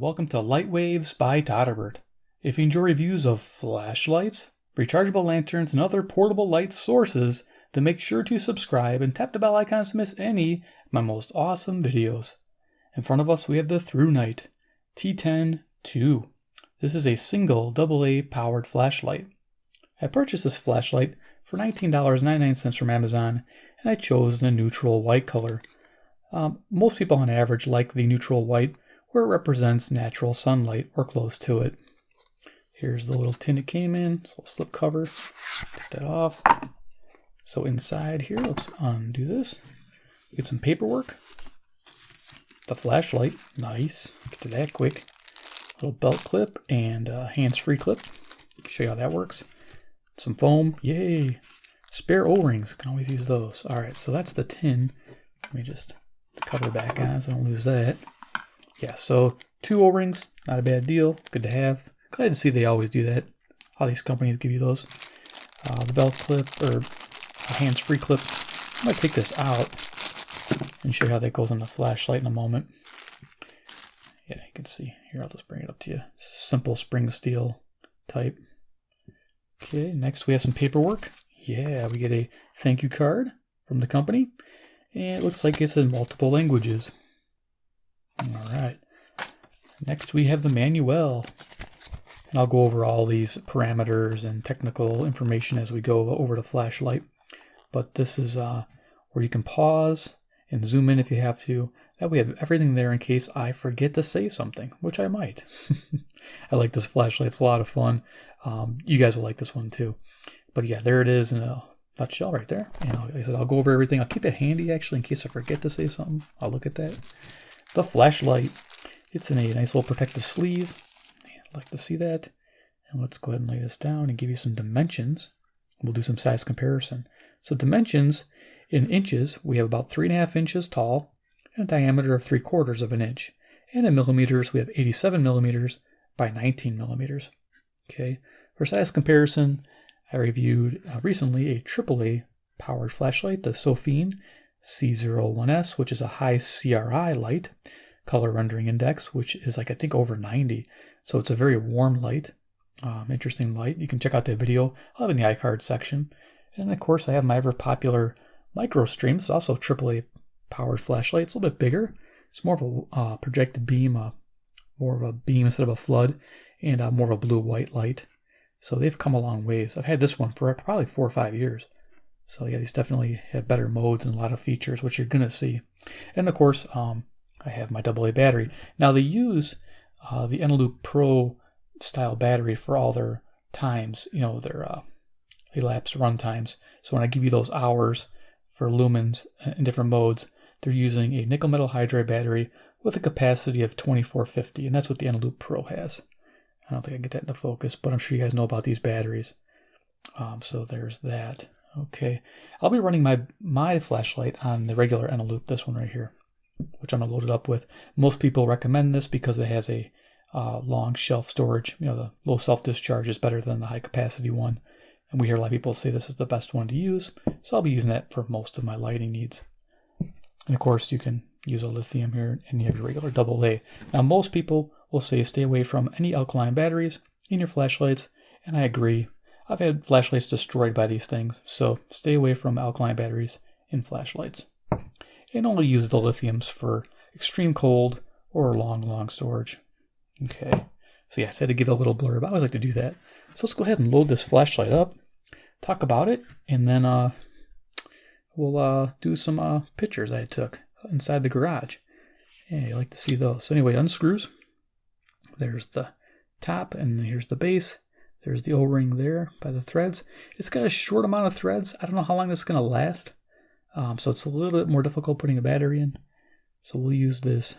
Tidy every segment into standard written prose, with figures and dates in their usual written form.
welcome to Light Waves by Todderbert. If you enjoy reviews of flashlights, rechargeable lanterns, and other portable light sources, then make sure to subscribe and tap the bell icons to miss any of my most awesome videos. In front of us we have the ThruNite T10 II. This is a single AA powered flashlight. I purchased this flashlight for $19.99 from Amazon, and I chose the neutral white color. Most people on average like the neutral white, where it represents natural sunlight or close to it. Here's the little tin it came in, so slip cover, take that off. So inside here, let's undo this. Get some paperwork. The flashlight, nice, get to that quick. Little belt clip and a hands-free clip. Show you how that works. Some foam, yay. Spare O-rings, can always use those. All right, so that's the tin. Let me just cover back on so I don't lose that. Yeah, so 2 O-rings, not a bad deal, good to have. Glad to see they always do that. All these companies give you those. The belt clip, or a hands-free clip. I'm going to take this out and show you how that goes on the flashlight in a moment. Yeah, you can see. Here, I'll just bring it up to you. Simple spring steel type. Okay, next we have some paperwork. Yeah, we get a thank you card from the company. And it looks like it's in multiple languages. Alright, next we have the manual. And I'll go over all these parameters and technical information as we go over the flashlight. But this is where you can pause and zoom in if you have to. That way we have everything there in case I forget to say something, which I might. I like this flashlight, it's a lot of fun. You guys will like this one too. But yeah, there it is in a nutshell right there. And like I said, I'll go over everything. I'll keep it handy actually in case I forget to say something. I'll look at that. The flashlight, it's in a nice little protective sleeve. I'd like to see that. And let's go ahead and lay this down and give you some dimensions. We'll do some size comparison. So dimensions, in inches, we have about 3.5 inches tall and a diameter of 3/4 of an inch. And in millimeters, we have 87 millimeters by 19 millimeters. Okay. For size comparison, I reviewed recently a AAA powered flashlight, the Sophene C01S, which is a high CRI light, color rendering index, which is like I think over 90. So it's a very warm light, interesting light. You can check out that video. I'll have it in the iCard section. And of course I have my ever popular MicroStream. It's also a AAA powered flashlight. It's a little bit bigger. It's more of a projected beam, more of a beam instead of a flood, and more of a blue-white light. So they've come a long ways. I've had this one for probably 4 or 5 years. So yeah, these definitely have better modes and a lot of features, which you're going to see. And of course, I have my AA battery. Now they use the Eneloop Pro style battery for all their times, you know, their elapsed run times. So when I give you those hours for lumens in different modes, they're using a nickel metal hydride battery with a capacity of 2450, and that's what the Eneloop Pro has. I don't think I can get that into focus, but I'm sure you guys know about these batteries. So there's that. Okay, I'll be running my flashlight on the regular Eneloop, this one right here, which I'm gonna load it up with. Most people recommend this because it has a long shelf storage. You know, the low self-discharge is better than the high capacity one. And we hear a lot of people say this is the best one to use. So I'll be using that for most of my lighting needs. And of course you can use a lithium here and you have your regular AA. Now most people will say stay away from any alkaline batteries in your flashlights. And I agree. I've had flashlights destroyed by these things. So stay away from alkaline batteries in flashlights. And only use the lithiums for extreme cold or long storage. Okay, so yeah, I had to give a little blurb. I always like to do that. So let's go ahead and load this flashlight up, talk about it, and then we'll do some pictures I took inside the garage. Yeah, you like to see those. So anyway, unscrews. There's the top, and here's the base. There's the O-ring there by the threads. It's got a short amount of threads. I don't know how long this is going to last. So it's a little bit more difficult putting a battery in. So we'll use this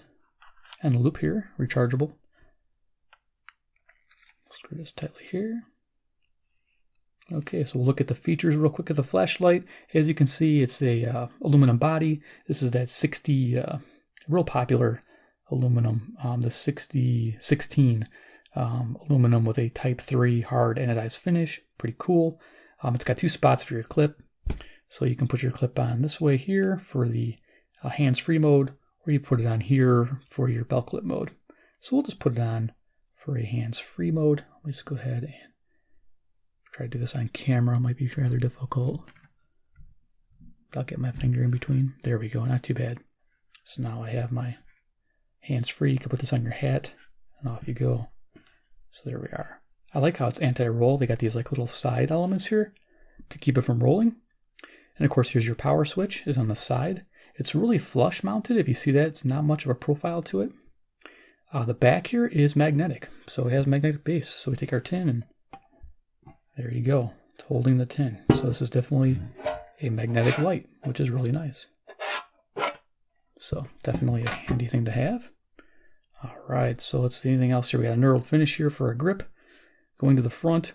Eneloop here, rechargeable. Screw this tightly here. Okay, so we'll look at the features real quick of the flashlight. As you can see, it's a aluminum body. This is that 60, real popular aluminum, the 6016 aluminum with a Type 3 hard anodized finish. Pretty cool. It's got 2 spots for your clip. So you can put your clip on this way here for the hands-free mode, or you put it on here for your belt clip mode. So we'll just put it on for a hands-free mode. Let me just go ahead and try to do this on camera. It might be rather difficult. I'll get my finger in between. There we go, not too bad. So now I have my hands-free. You can put this on your hat, and off you go. So there we are. I like how it's anti-roll. They got these like little side elements here to keep it from rolling. And of course, here's your power switch is on the side. It's really flush mounted. If you see that, it's not much of a profile to it. The back here is magnetic, so it has a magnetic base. So we take our tin and there you go. It's holding the tin. So this is definitely a magnetic light, which is really nice. So definitely a handy thing to have. All right, so let's see anything else here. We got a knurled finish here for a grip. Going to the front,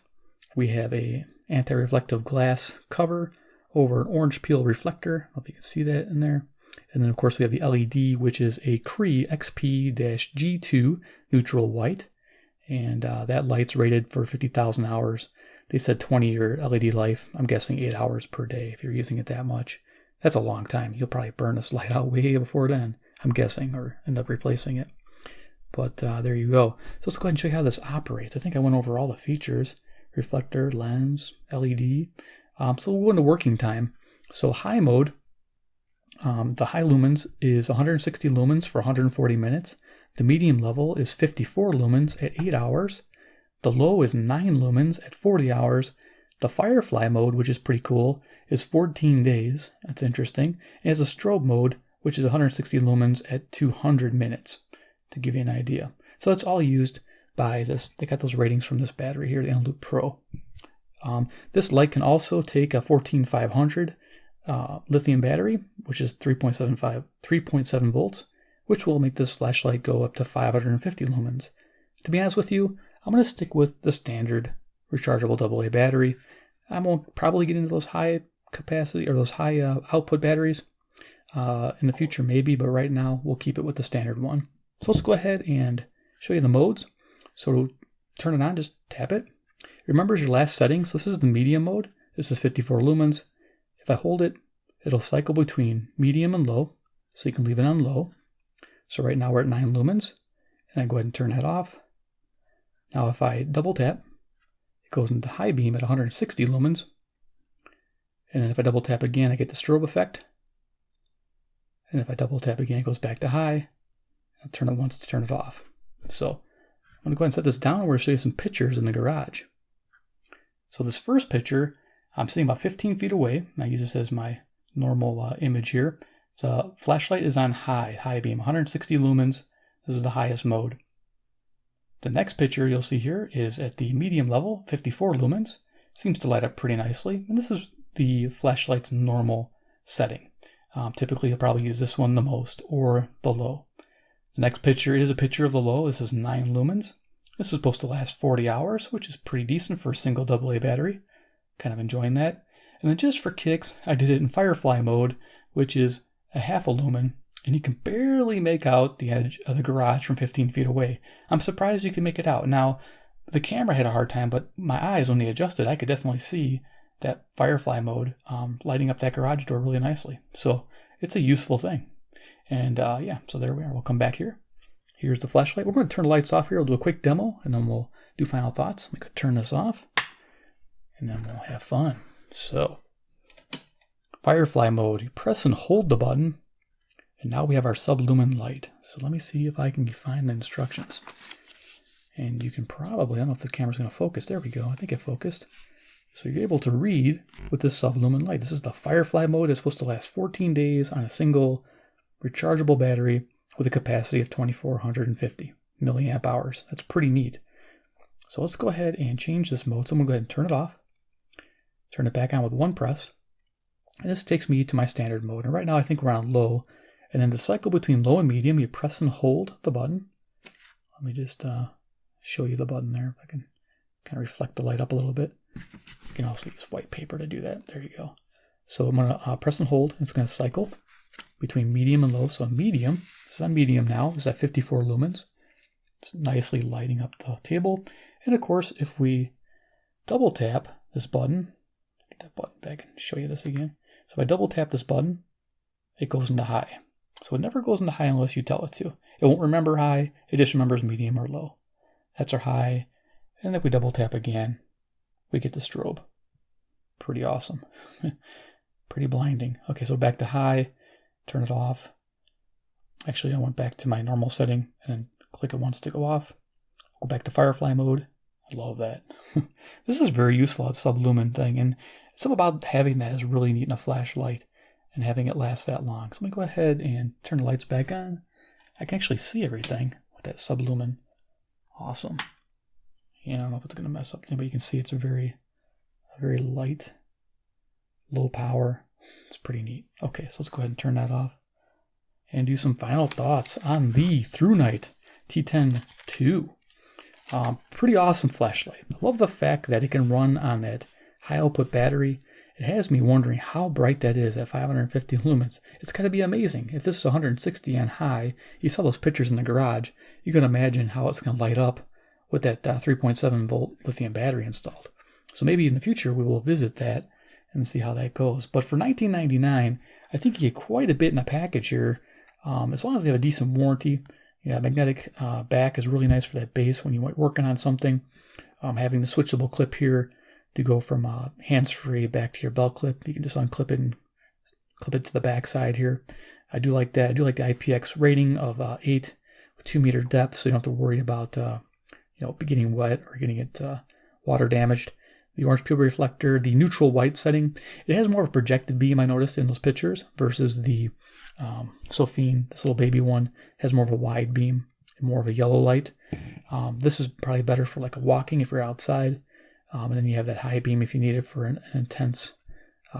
we have a anti-reflective glass cover over an orange peel reflector. I don't know if you can see that in there. And then of course we have the LED, which is a Cree XP-G2 neutral white. And that light's rated for 50,000 hours. They said 20-year LED life. I'm guessing 8 hours per day if you're using it that much. That's a long time. You'll probably burn this light out way before then, I'm guessing, or end up replacing it. But there you go. So let's go ahead and show you how this operates. I think I went over all the features. Reflector, lens, LED. So we'll go into working time. So high mode, the high lumens is 160 lumens for 140 minutes. The medium level is 54 lumens at 8 hours. The low is 9 lumens at 40 hours. The FireFly mode, which is pretty cool, is 14 days. That's interesting. It has a strobe mode, which is 160 lumens at 200 minutes, to give you an idea. So it's all used by this. They got those ratings from this battery here, the Eneloop Pro. This light can also take a 14500 lithium battery, which is 3.7 volts, which will make this flashlight go up to 550 lumens. To be honest with you, I'm going to stick with the standard rechargeable AA battery. I won't probably get into those high capacity or those high output batteries in the future maybe, but right now we'll keep it with the standard one. So let's go ahead and show you the modes. So to turn it on, just tap it. Remember your last setting. So this is the medium mode. This is 54 lumens. If I hold it, it'll cycle between medium and low. So you can leave it on low. So right now we're at 9 lumens. And I go ahead and turn that off. Now if I double tap, it goes into high beam at 160 lumens. And then if I double tap again, I get the strobe effect. And if I double tap again, it goes back to high. I'll turn it once to turn it off. So I'm going to go ahead and set this down. We're going to show you some pictures in the garage. So this first picture, I'm sitting about 15 feet away. I use this as my normal image here. The flashlight is on high beam, 160 lumens. This is the highest mode. The next picture you'll see here is at the medium level, 54 lumens. Seems to light up pretty nicely. And this is the flashlight's normal setting. Typically you'll probably use this one the most, or the low. The next picture is a picture of the low. This is 9 lumens. This is supposed to last 40 hours, which is pretty decent for a single AA battery. Kind of enjoying that. And then just for kicks, I did it in FireFly mode, which is a half a lumen, and you can barely make out the edge of the garage from 15 feet away. I'm surprised you can make it out. Now, the camera had a hard time, but my eyes, when they adjusted, I could definitely see that FireFly mode lighting up that garage door really nicely. So it's a useful thing. And yeah, so there we are. We'll come back here. Here's the flashlight. We're going to turn the lights off here. We'll do a quick demo, and then we'll do final thoughts. We could turn this off, and then we'll have fun. So, FireFly mode. You press and hold the button, and now we have our sub-lumen light. So let me see if I can find the instructions. And you can probably, I don't know if the camera's going to focus. There we go. I think it focused. So you're able to read with this sub-lumen light. This is the FireFly mode. It's supposed to last 14 days on a single rechargeable battery with a capacity of 2450 milliamp hours. That's pretty neat. So let's go ahead and change this mode. So I'm going to go ahead and turn it off. Turn it back on with one press. And this takes me to my standard mode. And right now I think we're on low. And then to cycle between low and medium, you press and hold the button. Let me just show you the button there. If I can kind of reflect the light up a little bit. You can also use white paper to do that. There you go. So I'm going to press and hold. It's going to cycle between medium and low. So medium, this is on medium now. This is at 54 lumens. It's nicely lighting up the table. And of course, if we double tap this button, get that button back and show you this again. So if I double tap this button, it goes into high. So it never goes into high unless you tell it to. It won't remember high, it just remembers medium or low. That's our high. And if we double tap again, we get the strobe. Pretty awesome. Pretty blinding. Okay, so back to high, turn it off. Actually, I went back to my normal setting and then click it once to go off. Go back to FireFly mode. I love that. This is very useful, that sub-lumen thing, and something about having that is really neat in a flashlight and having it last that long. So let me go ahead and turn the lights back on. I can actually see everything with that sub-lumen. Awesome. Yeah, I don't know if it's going to mess up anything, but you can see it's a very light, low power. It's pretty neat. Okay, so let's go ahead and turn that off and do some final thoughts on the ThruNite T10 II. Pretty awesome flashlight. I love the fact that it can run on that high output battery. It has me wondering how bright that is at 550 lumens. It's got to be amazing. If this is 160 on high, you saw those pictures in the garage, you can imagine how it's going to light up with that 3.7 volt lithium battery installed. So maybe in the future we will visit that and see how that goes. But for $19.99, I think you get quite a bit in a package here, as long as they have a decent warranty. Yeah, magnetic back is really nice for that base when you're working on something. Having the switchable clip here to go from hands-free back to your belt clip. You can just unclip it and clip it to the back side here. I do like that. I do like the Ipx rating of 8 with 2 meter depth, so you don't have to worry about getting wet or getting it water damaged. The orange pupil reflector, the neutral white setting, it has more of a projected beam, I noticed in those pictures, versus the Sophine, this little baby one, has more of a wide beam, more of a yellow light. This is probably better for like a walking if you're outside. And then you have that high beam if you need it for an intense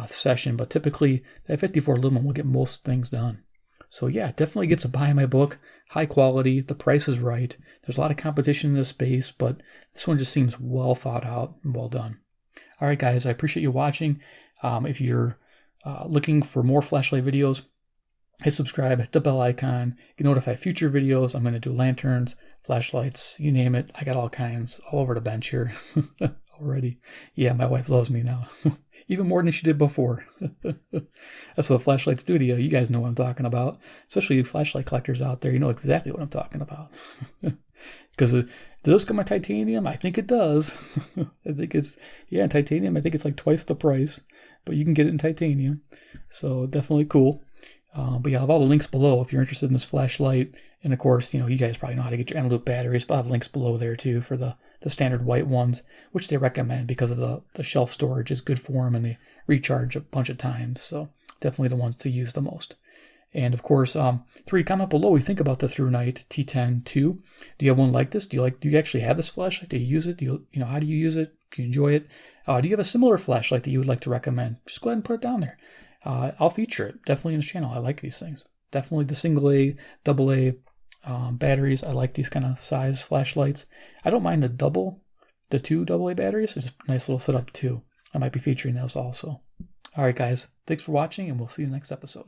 session. But typically, that 54 lumen will get most things done. So yeah, it definitely gets a buy in my book. High quality, the price is right. There's a lot of competition in this space, but this one just seems well thought out and well done. All right, guys, I appreciate you watching. If you're looking for more flashlight videos, hit subscribe, hit the bell icon, get notified future videos. I'm going to do lanterns, flashlights, you name it. I got all kinds all over the bench here already. Yeah, my wife loves me now, even more than she did before. That's what flashlights do to you. You guys know what I'm talking about, especially you flashlight collectors out there. You know exactly what I'm talking about. Because does this come in titanium? I think it does. I think it's, in titanium, I think it's like twice the price, but you can get it in titanium. So definitely cool. But yeah, I'll have all the links below if you're interested in this flashlight. And of course, you guys probably know how to get your loop batteries, but I'll have links below there too for the standard white ones, which they recommend because of the shelf storage is good for them and they recharge a bunch of times. So definitely the ones to use the most. And of course, comment below what you think about the ThruNite T10 II. Do you have one like this? Do you actually have this flashlight? Do you use it? How do you use it? Do you enjoy it? Do you have a similar flashlight that you would like to recommend? Just go ahead and put it down there. I'll feature it definitely in this channel. I like these things. Definitely the single A, double A batteries. I like these kind of size flashlights. I don't mind the two AA batteries. It's a nice little setup too. I might be featuring those also. All right, guys. Thanks for watching, and we'll see you in the next episode.